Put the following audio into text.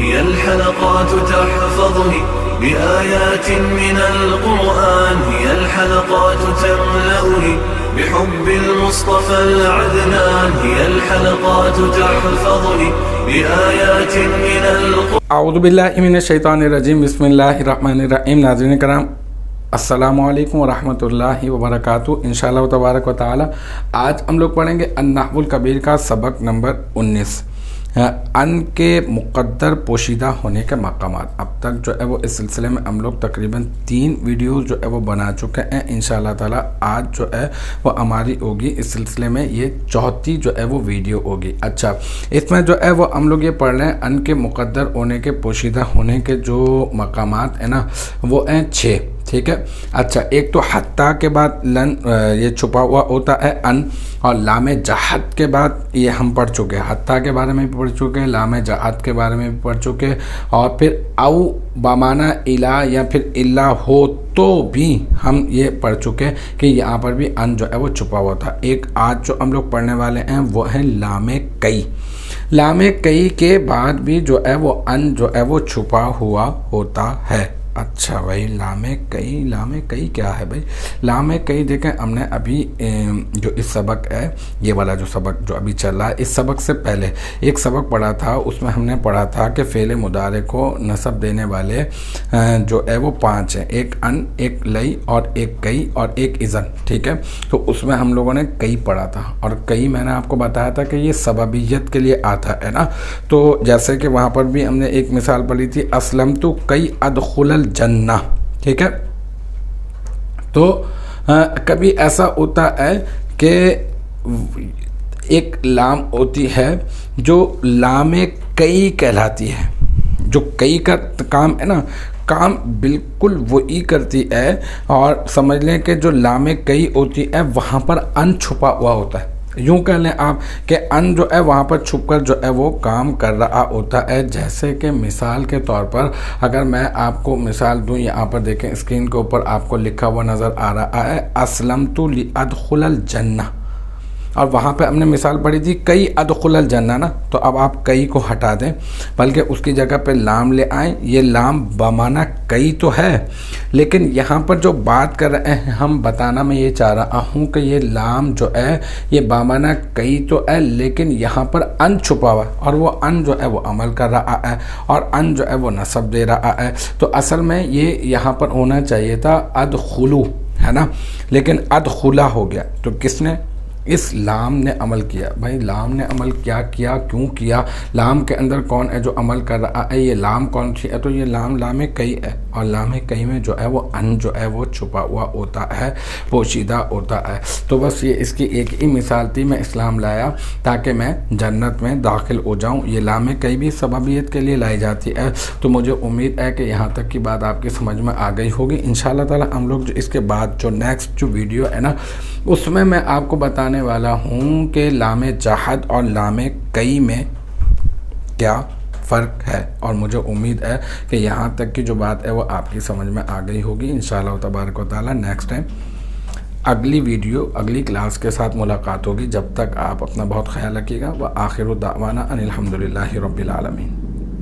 هي الحلقات تحفظني بآيات من القرآن، هي الحلقات تملأني بحب المصطفى العدنان، هي الحلقات تحفظني بآيات من القرآن. اعوذ باللہ من الشیطان الرجیم، بسم اللہ الرحمن الرحیم. ناظرین کرام، السلام علیکم ورحمۃ اللہ وبرکاتہ. انشاءاللہ تبارک و تعالی آج ہم لوگ پڑھیں گے النحو الکبیر کا سبق نمبر 19، ان کے مقدر پوشیدہ ہونے کے مقامات. اب تک جو ہے وہ اس سلسلے میں ہم لوگ تقریباً 3 ویڈیوز جو ہے وہ بنا چکے ہیں. انشاءاللہ تعالی آج جو ہے وہ ہماری ہوگی اس سلسلے میں یہ 4تھی جو ہے وہ ویڈیو ہوگی. اچھا، اس میں جو ہے وہ ہم لوگ یہ پڑھ رہے ہیں ان کے مقدر ہونے کے پوشیدہ ہونے کے جو مقامات ہیں نا وہ ہیں 6. ٹھیک ہے. اچھا، ایک تو حتیٰ کے بعد لن یہ چھپا ہوا ہوتا ہے ان، اور لام جہت کے بعد یہ ہم پڑھ چکے ہیں. حتیٰ کے بارے میں بھی پڑھ چکے ہیں، لام جہت کے بارے میں بھی پڑھ چکے ہیں، اور پھر او بمانہ الا یا پھر الا ہو تو بھی ہم یہ پڑھ چکے ہیں کہ یہاں پر بھی ان جو ہے وہ چھپا ہوا تھا. ایک آج جو ہم لوگ پڑھنے والے ہیں وہ ہے لام کئی. لام کئی کے بعد بھی جو ہے وہ ان جو ہے وہ چھپا ہوا ہوتا ہے. اچھا بھائی، لام کئی کیا ہے بھائی؟ لام کئی دیکھیں، ہم نے ابھی جو اس سبق ہے، یہ والا جو سبق جو ابھی چل رہا ہے، اس سبق سے پہلے ایک سبق پڑھا تھا. اس میں ہم نے پڑھا تھا کہ فعل مضارع کو نصب دینے والے جو ہے وہ 5 ہیں، ایک ان، ایک لئی، اور ایک کئی، اور ایک اذن. ٹھیک ہے. تو اس میں ہم لوگوں نے کئی پڑھا تھا، اور کئی میں نے آپ کو بتایا تھا کہ یہ سببیت کے لیے آتا ہے نا. تو جیسے کہ وہاں پر بھی ہم نے ایک مثال پڑھی تھی، اسلمت کئی ادخل الجنہ. ٹھیک ہے. تو کبھی ایسا ہوتا ہے کہ ایک لام ہوتی ہے جو لام کئی کہلاتی ہے، جو کئی کا کام ہے نا، کام بالکل وہی کرتی ہے. اور سمجھ لیں کہ جو لام کئی ہوتی ہے وہاں پر ان چھپا ہوا ہوتا ہے. یوں کہہ لیں آپ کہ ان جو ہے وہاں پر چھپ کر جو ہے وہ کام کر رہا ہوتا ہے. جیسے کہ مثال کے طور پر اگر میں آپ کو مثال دوں، یہاں پر دیکھیں اسکرین کے اوپر آپ کو لکھا ہوا نظر آ رہا ہے اسلمت لادخل الجنہ، اور وہاں پہ ہم نے مثال پڑھی تھی کئی ادخل الجنہ نا. تو اب آپ کئی کو ہٹا دیں، بلکہ اس کی جگہ پہ لام لے آئیں. یہ لام بمانہ کئی تو ہے، لیکن یہاں پر جو بات کر رہے ہیں ہم بتانا میں یہ چاہ رہا ہوں کہ یہ لام جو ہے یہ بمانہ کئی تو ہے، لیکن یہاں پر ان چھپا ہوا ہے، اور وہ ان جو ہے وہ عمل کر رہا ہے، اور ان جو ہے وہ نصب دے رہا ہے. تو اصل میں یہ یہاں پر ہونا چاہیے تھا ادخلو، ہے نا، لیکن ادخلا ہو گیا. تو کس نے؟ اس لام نے عمل کیا. بھائی لام نے عمل کیا کیوں کیا؟ لام کے اندر کون ہے جو عمل کر رہا ہے؟ یہ لام کون سی ہے؟ تو یہ لام کئی ہے، اور لام کئی میں جو ہے وہ ان جو ہے وہ چھپا ہوا ہوتا ہے، پوشیدہ ہوتا ہے. تو بس یہ اس کی ایک ہی مثال تھی، میں اسلام لایا تاکہ میں جنت میں داخل ہو جاؤں. یہ لام کئی بھی سببیت کے لیے لائی جاتی ہے. تو مجھے امید ہے کہ یہاں تک کی بات آپ کی سمجھ میں آ گئی ہوگی. انشاءاللہ تعالی ہم لوگ جو اس کے بعد جو نیکسٹ جو ویڈیو ہے نا اس میں آپ کو بتانے والا ہوں کہ لام جہد اور لام کئی میں کیا فرق ہے. اور مجھے امید ہے کہ یہاں تک کی جو بات ہے وہ آپ کی سمجھ میں آ گئی ہوگی. انشاءاللہ تبارک و تعالی نیکسٹ ٹائم اگلی ویڈیو اگلی کلاس کے ساتھ ملاقات ہوگی. جب تک آپ اپنا بہت خیال رکھیے گا. وآخر دعوانا ان الحمدللہ رب العالمین.